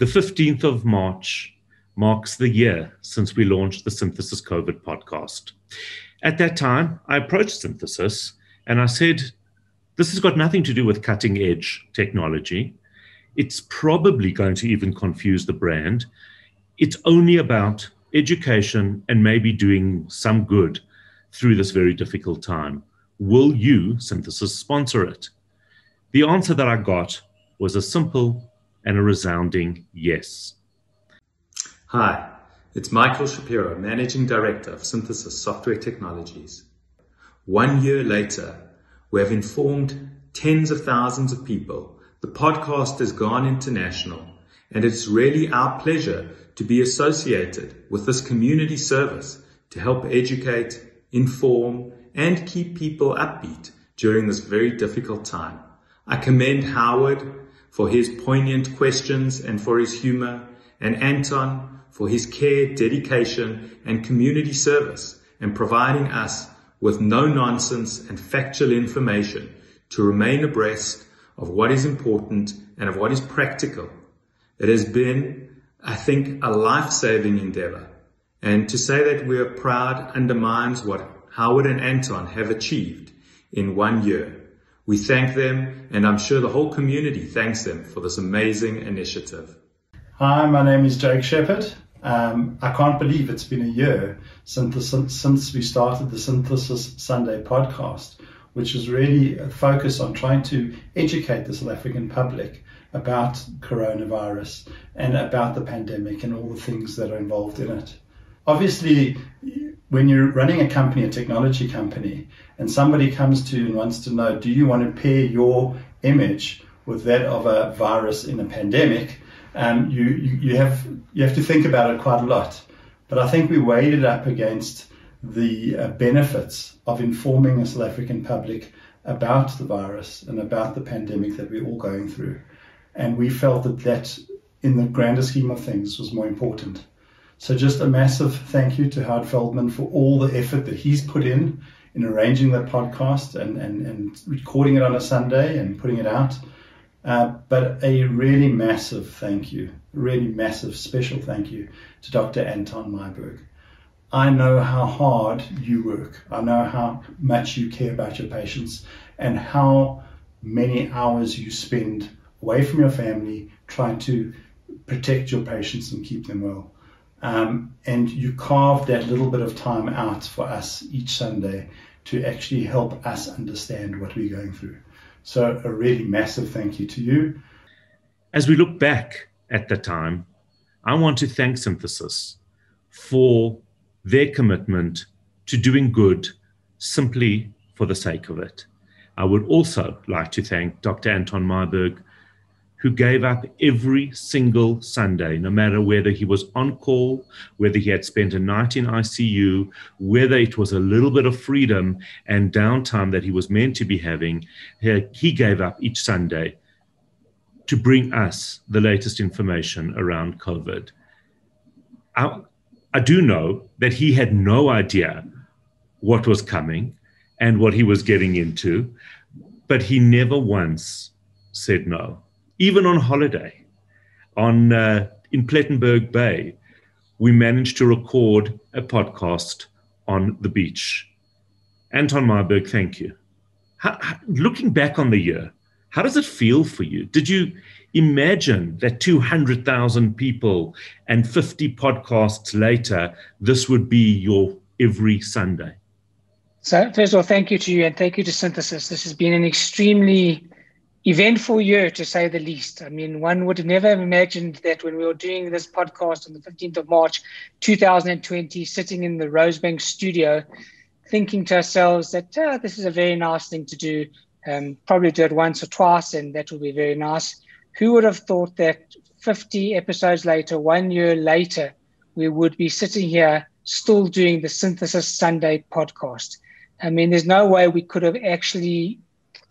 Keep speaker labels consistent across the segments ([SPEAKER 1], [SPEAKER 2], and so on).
[SPEAKER 1] The 15th of March marks the year since we launched the Synthesis COVID podcast. At that time, I approached Synthesis and I said, this has got nothing to do with cutting edge technology. It's probably going to even confuse the brand. It's only about education and maybe doing some good through this very difficult time. Will you, Synthesis, sponsor it? The answer that I got was a simple and a resounding yes.
[SPEAKER 2] Hi, it's Michael Shapiro, Managing Director of Synthesis Software Technologies. 1 year later, we have informed tens of thousands of people. The podcast has gone international, and it's really our pleasure to be associated with this community service to help educate, inform, and keep people upbeat during this very difficult time. I commend Howard for his poignant questions and for his humor, and Anton for his care, dedication, and community service, and providing us with no-nonsense and factual information to remain abreast of what is important and of what is practical. It has been, I think, a life-saving endeavor. And to say that we are proud undermines what Howard and Anton have achieved in 1 year. We thank them, and I'm sure the whole community thanks them for this amazing initiative.
[SPEAKER 3] Hi, my name is Jake Shepherd. I can't believe it's been a year since we started the Synthesis Sunday podcast, which is really a focus on trying to educate the South African public about coronavirus and about the pandemic and all the things that are involved in it. Obviously, when you're running a company, a technology company, and somebody comes to you and wants to know, do you want to pair your image with that of a virus in a pandemic? You have to think about it quite a lot. But I think we weighed it up against the benefits of informing the South African public about the virus and about the pandemic that we're all going through. And we felt that in the grander scheme of things, was more important. So just a massive thank you to Howard Feldman for all the effort that he's put in arranging that podcast and recording it on a Sunday and putting it out. But a really massive thank you, really massive special thank you to Dr. Anton Myburgh. I know how hard you work. I know how much you care about your patients and how many hours you spend away from your family trying to protect your patients and keep them well. And you carved that little bit of time out for us each Sunday to actually help us understand what we're going through. So a really massive thank you to you.
[SPEAKER 1] As we look back at the time, I want to thank Synthesis for their commitment to doing good simply for the sake of it. I would also like to thank Dr. Anton Myburgh, who gave up every single Sunday, no matter whether he was on call, whether he had spent a night in ICU, whether it was a little bit of freedom and downtime that he was meant to be having. He gave up each Sunday to bring us the latest information around COVID. I do know that he had no idea what was coming and what he was getting into, but he never once said no. Even on holiday, in Plettenberg Bay, we managed to record a podcast on the beach. Anton Myburgh, thank you. Looking back on the year, how does it feel for you? Did you imagine that 200,000 people and 50 podcasts later, this would be your every Sunday?
[SPEAKER 4] So first of all, thank you to you and thank you to Synthesis. This has been an extremely eventful year, to say the least. I mean, one would never have imagined that when we were doing this podcast on the 15th of March, 2020, sitting in the Rosebank studio, thinking to ourselves that this is a very nice thing to do, probably do it once or twice, and that will be very nice. Who would have thought that 50 episodes later, 1 year later, we would be sitting here still doing the Synthesis Sunday podcast? I mean, there's no way we could have actually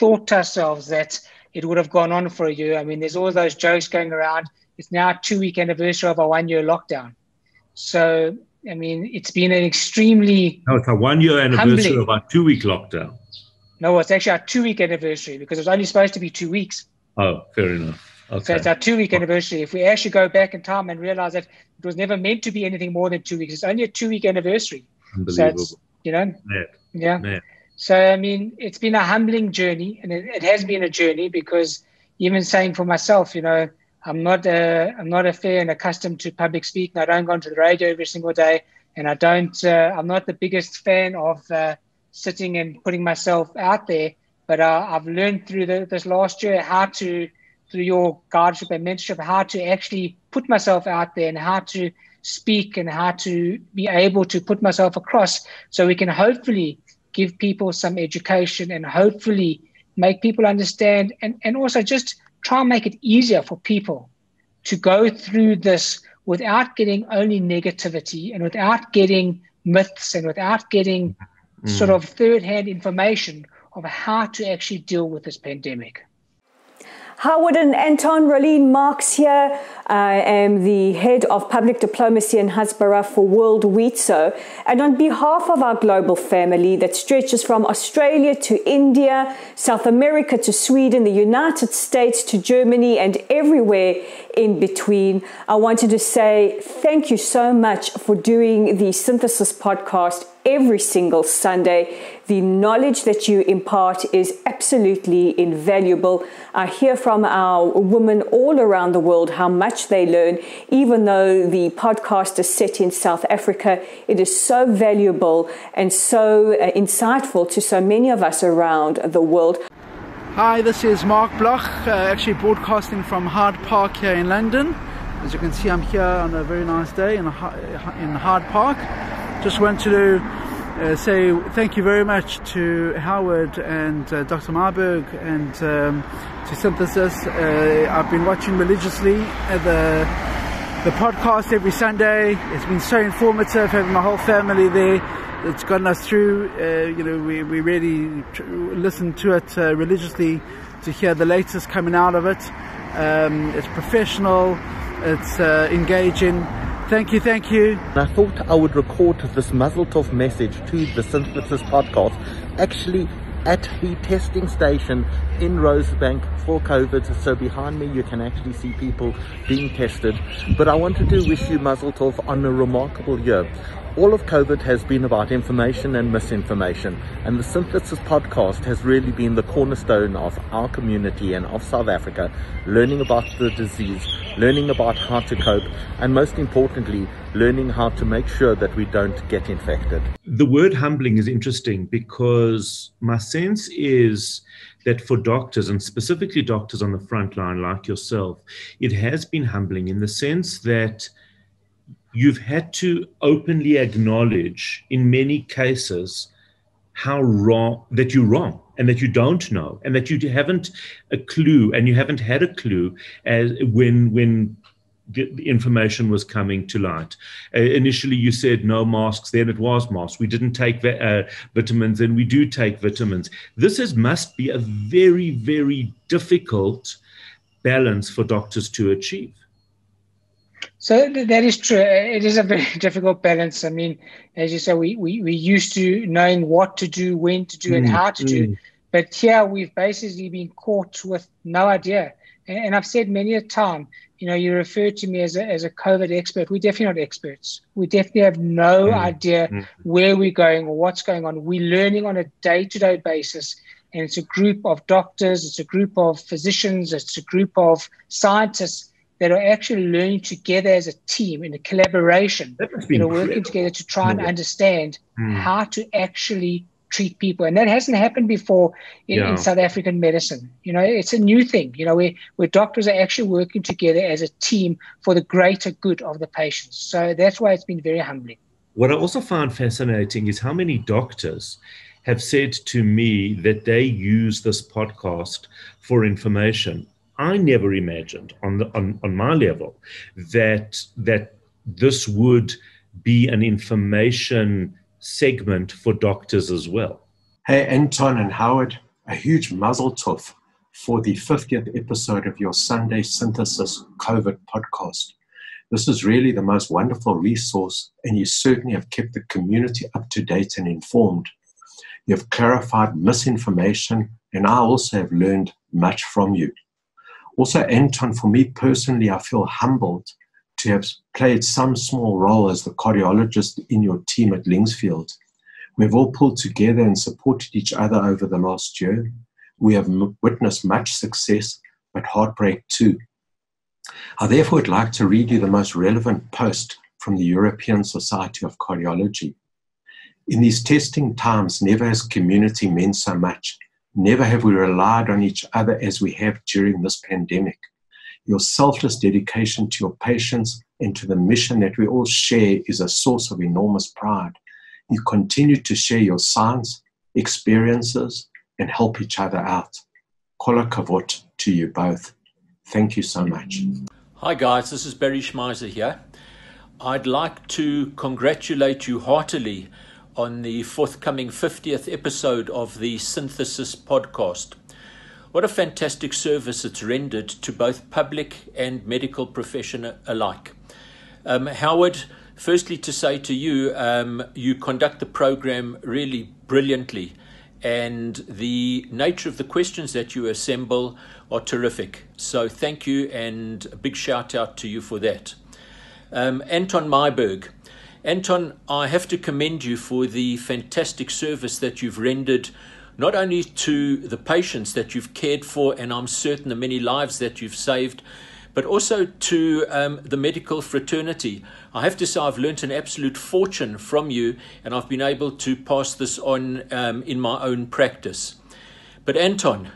[SPEAKER 4] thought to ourselves that it would have gone on for a year. I mean, there's all those jokes going around. It's now a 2-week anniversary of our 1 year lockdown. So, I mean, it's been an extremely...
[SPEAKER 1] No, it's a 1 year anniversary of our 2-week lockdown.
[SPEAKER 4] No, it's actually our 2-week anniversary because it was only supposed to be 2 weeks.
[SPEAKER 1] Oh, fair enough. Okay.
[SPEAKER 4] So it's our 2-week anniversary. If we actually go back in time and realize that it was never meant to be anything more than 2 weeks, it's only a 2-week anniversary.
[SPEAKER 1] Unbelievable.
[SPEAKER 4] So it's, yeah.
[SPEAKER 1] Mad.
[SPEAKER 4] So, I mean, it's been a humbling journey, and it has been a journey, because even saying for myself, I'm not a fair and accustomed to public speaking. I don't go onto the radio every single day, and I'm not the biggest fan of sitting and putting myself out there. But I've learned through this last year through your guideship and mentorship, how to actually put myself out there and how to speak and how to be able to put myself across, so we can hopefully give people some education and hopefully make people understand, and also just try and make it easier for people to go through this without getting only negativity and without getting myths and without getting sort of third-hand information of how to actually deal with this pandemic.
[SPEAKER 5] Howard and Anton, Rolene Marks here. I am the head of public diplomacy and Hasbara for World WITSO. And on behalf of our global family that stretches from Australia to India, South America to Sweden, the United States to Germany, and everywhere in between, I wanted to say thank you so much for doing the Synthesis podcast every single Sunday. The knowledge that you impart is absolutely invaluable. I hear from our women all around the world how much they learn. Even though the podcast is set in South Africa, it is so valuable and so insightful to so many of us around the world.
[SPEAKER 6] Hi, this is Mark Bloch, actually broadcasting from Hyde Park here in London. As you can see, I'm here on a very nice day in Hyde Park. Just want to say thank you very much to Howard and Dr. Marburg and to Synthesis. I've been watching religiously the podcast every Sunday. It's been so informative, having my whole family there. It's gotten us through. We really listen to it religiously to hear the latest coming out of it. It's professional, it's engaging. Thank you.
[SPEAKER 7] I thought I would record this Mazel Tov message to the Synthesis podcast actually at the testing station in Rosebank for COVID. So behind me you can actually see people being tested. But I wanted to wish you Mazel Tov on a remarkable year. All of COVID has been about information and misinformation, and the Synthesis podcast has really been the cornerstone of our community and of South Africa, learning about the disease, learning about how to cope, and most importantly, learning how to make sure that we don't get infected.
[SPEAKER 1] The word humbling is interesting, because my sense is that for doctors, and specifically doctors on the front line like yourself, it has been humbling in the sense that you've had to openly acknowledge in many cases how wrong, that you're wrong and that you don't know and that you haven't a clue, and you haven't had a clue as when the information was coming to light. Initially you said no masks, then it was masks. We didn't take vitamins, and we do take vitamins. This must be a very, very difficult balance for doctors to achieve.
[SPEAKER 4] So that is true. It is a very difficult balance. I mean, as you say, we used to knowing what to do, when to do, and how to do. But here we've basically been caught with no idea. And I've said many a time, you refer to me as a COVID expert. We're definitely not experts. We definitely have no idea where we're going or what's going on. We're learning on a day-to-day basis. And it's a group of doctors, it's a group of physicians, it's a group of scientists that are actually learning together as a team in a collaboration, working together to try and understand how to actually treat people. And that hasn't happened before in South African medicine. It's a new thing, where doctors are actually working together as a team for the greater good of the patients. So that's why it's been very humbling.
[SPEAKER 1] What I also found fascinating is how many doctors have said to me that they use this podcast for information. I never imagined on my level that this would be an information segment for doctors as well.
[SPEAKER 8] Hey, Anton and Howard, a huge mazel tov for the 50th episode of your Sunday Synthesis COVID podcast. This is really the most wonderful resource, and you certainly have kept the community up to date and informed. You have clarified misinformation, and I also have learned much from you. Also, Anton, for me personally, I feel humbled to have played some small role as the cardiologist in your team at Linksfield. We've all pulled together and supported each other over the last year. We have witnessed much success, but heartbreak too. I therefore would like to read you the most relevant post from the European Society of Cardiology. In these testing times, never has community meant so much. Never have we relied on each other as we have during this pandemic. Your selfless dedication to your patients and to the mission that we all share is a source of enormous pride. You continue to share your science, experiences, and help each other out. Kola kavod to you both. Thank you so much.
[SPEAKER 9] Hi guys, this is Barry Schmeiser here. I'd like to congratulate you heartily on the forthcoming 50th episode of the Synthesis podcast. What a fantastic service it's rendered to both public and medical profession alike. Howard, firstly to say to you, you conduct the program really brilliantly, and the nature of the questions that you assemble are terrific. So thank you, and a big shout out to you for that. Anton Myberg. Anton, I have to commend you for the fantastic service that you've rendered, not only to the patients that you've cared for, and I'm certain the many lives that you've saved, but also to the medical fraternity. I have to say I've learnt an absolute fortune from you, and I've been able to pass this on in my own practice. But Anton,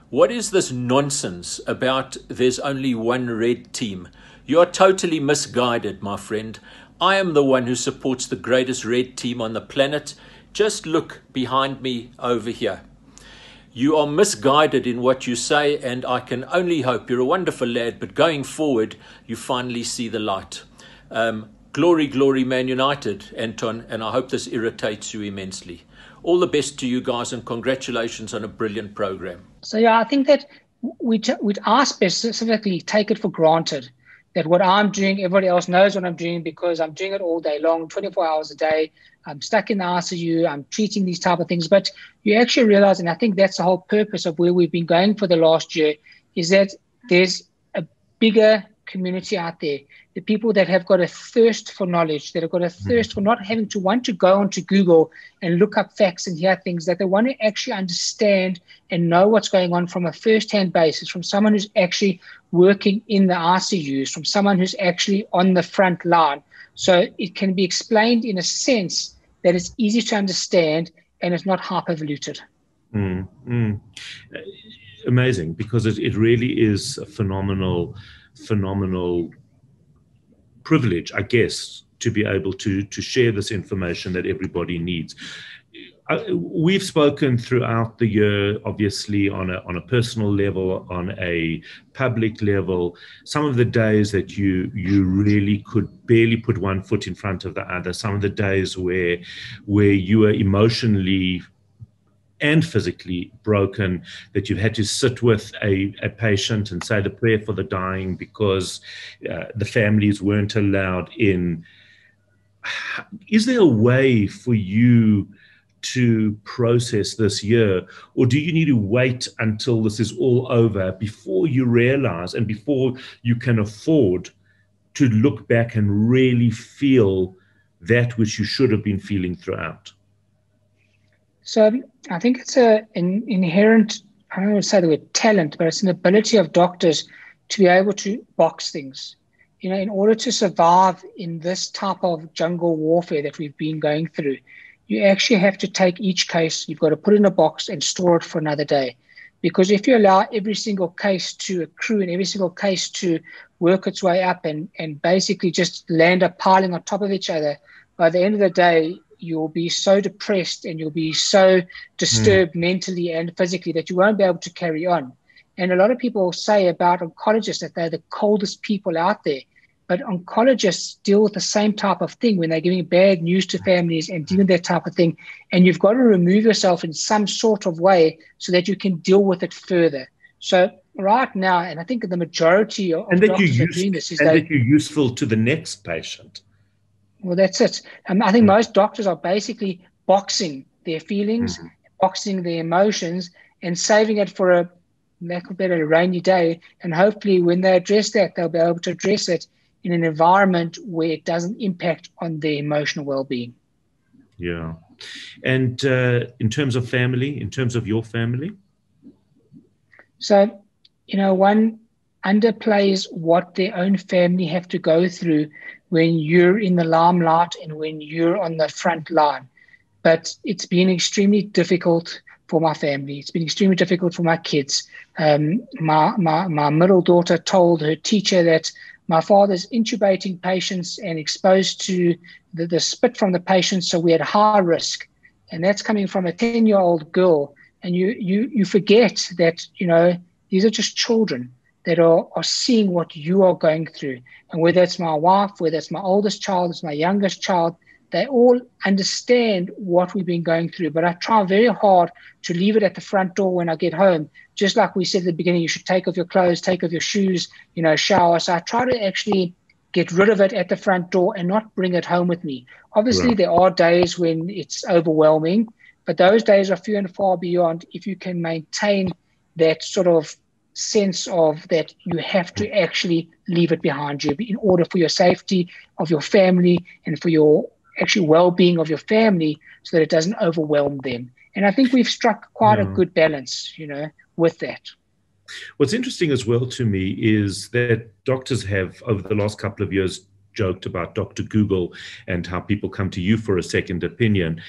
[SPEAKER 9] what is this nonsense about there's only one red team? You are totally misguided, my friend. I am the one who supports the greatest red team on the planet. Just look behind me over here. You are misguided in what you say, and I can only hope, you're a wonderful lad, but going forward, you finally see the light. Glory, glory, Man United, Anton, and I hope this irritates you immensely. All the best to you guys, and congratulations on a brilliant program.
[SPEAKER 4] So yeah, I think that we'd specifically take it for granted that what I'm doing, everybody else knows what I'm doing because I'm doing it all day long, 24 hours a day. I'm stuck in the ICU. I'm treating these type of things. But you actually realize, and I think that's the whole purpose of where we've been going for the last year, is that there's a bigger community out there. The people that have got a thirst for knowledge, that have got a thirst for not having to want to go onto Google and look up facts and hear things, that they want to actually understand and know what's going on from a first-hand basis, from someone who's actually working in the ICUs, from someone who's actually on the front line. So it can be explained in a sense that it's easy to understand and it's not hypervoluted.
[SPEAKER 1] Amazing, because it really is a phenomenal privilege, I guess, to be able to share this information that everybody needs. We've spoken throughout the year, obviously, on a personal level, on a public level. Some of the days that you really could barely put one foot in front of the other. Some of the days where you were emotionally and physically broken, that you've had to sit with a patient and say the prayer for the dying because the families weren't allowed in. Is there a way for you to process this year, or do you need to wait until this is all over before you realize and before you can afford to look back and really feel that which you should have been feeling throughout?
[SPEAKER 4] So I think it's an inherent, I don't want to say the word talent, but it's an ability of doctors to be able to box things. You know, in order to survive in this type of jungle warfare that we've been going through, you actually have to take each case, you've got to put it in a box and store it for another day. Because if you allow every single case to accrue and every single case to work its way up and basically just land up piling on top of each other, by the end of the day, you'll be so depressed and you'll be so disturbed mentally and physically that you won't be able to carry on. And a lot of people say about oncologists that they're the coldest people out there. But oncologists deal with the same type of thing when they're giving bad news to families and dealing with that type of thing. And you've got to remove yourself in some sort of way so that you can deal with it further. So right now, and I think the majority of doctors are doing this, is that
[SPEAKER 1] you're useful to the next patient.
[SPEAKER 4] Well, that's it. I think most doctors are basically boxing their feelings, boxing their emotions, and saving it for a lack of better, a rainy day. And hopefully when they address that, they'll be able to address it in an environment where it doesn't impact on their emotional well-being.
[SPEAKER 1] Yeah. And in terms of family, in terms of your family?
[SPEAKER 4] So, one underplays what their own family have to go through when you're in the limelight and when you're on the front line. But it's been extremely difficult for my family. It's been extremely difficult for my kids. My middle daughter told her teacher that my father's intubating patients and exposed to the spit from the patients, so we had high risk. And that's coming from a 10-year-old girl. And you forget that, these are just children that are seeing what you are going through. And whether it's my wife, whether it's my oldest child, it's my youngest child, they all understand what we've been going through. But I try very hard to leave it at the front door when I get home. Just like we said at the beginning, you should take off your clothes, take off your shoes, shower. So I try to actually get rid of it at the front door and not bring it home with me. Obviously, right. There are days when it's overwhelming, but those days are few and far beyond if you can maintain that sort of sense of that you have to actually leave it behind you in order for your safety of your family and for your actual well-being of your family so that it doesn't overwhelm them. And I think we've struck quite a good balance, with that.
[SPEAKER 1] What's interesting as well to me is that doctors have, over the last couple of years, joked about Dr. Google and how people come to you for a second opinion.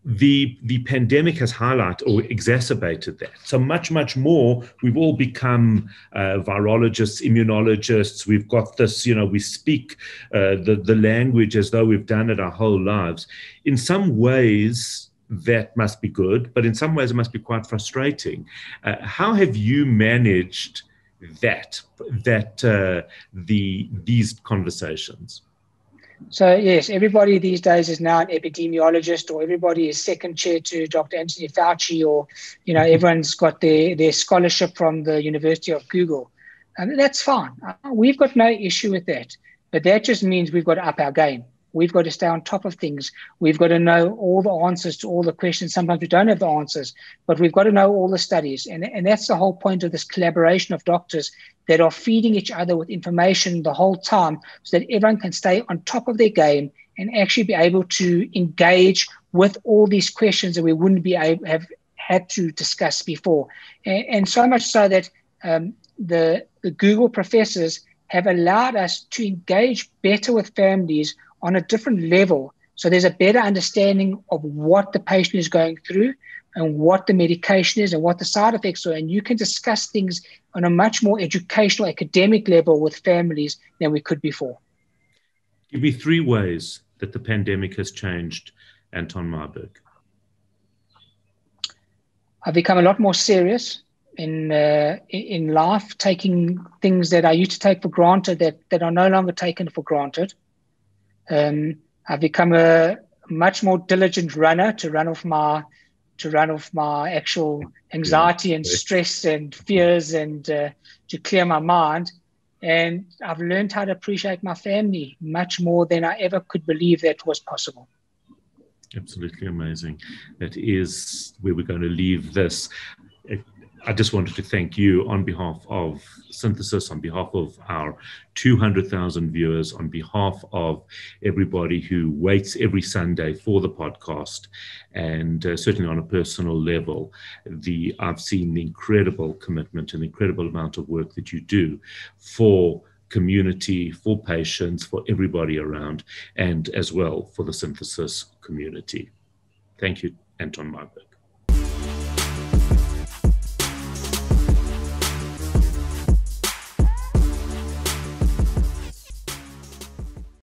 [SPEAKER 1] The pandemic has highlighted or exacerbated that. So much, much more. We've all become virologists, immunologists. We've got this, we speak the language as though we've done it our whole lives. In some ways, that must be good, but in some ways it must be quite frustrating. How have you managed these conversations?
[SPEAKER 4] So yes, everybody these days is now an epidemiologist, or everybody is second chair to Dr. Anthony Fauci, or everyone's got their scholarship from the University of Google, and that's fine. We've got no issue with that, but that just means we've got to up our game. We've got to stay on top of things. We've got to know all the answers to all the questions. Sometimes we don't have the answers, but we've got to know all the studies. And that's the whole point of this collaboration of doctors that are feeding each other with information the whole time so that everyone can stay on top of their game and actually be able to engage with all these questions that we wouldn't be able have had to discuss before. And so much so that the Google professors have allowed us to engage better with families on a different level. So there's a better understanding of what the patient is going through and what the medication is and what the side effects are. And you can discuss things on a much more educational, academic level with families than we could before.
[SPEAKER 1] Give me 3 ways that the pandemic has changed Anton Marburg.
[SPEAKER 4] I've become a lot more serious in life, taking things that I used to take for granted that are no longer taken for granted. I've become a much more diligent runner to run off my actual anxiety and stress and fears and to clear my mind. And I've learned how to appreciate my family much more than I ever could believe that was possible.
[SPEAKER 1] Absolutely amazing. That is where we're going to leave this. I just wanted to thank you on behalf of Synthesis, on behalf of our 200,000 viewers, on behalf of everybody who waits every Sunday for the podcast, and certainly on a personal level, I've seen the incredible commitment and the incredible amount of work that you do for community, for patients, for everybody around, and as well for the Synthesis community. Thank you, Anton Marburg.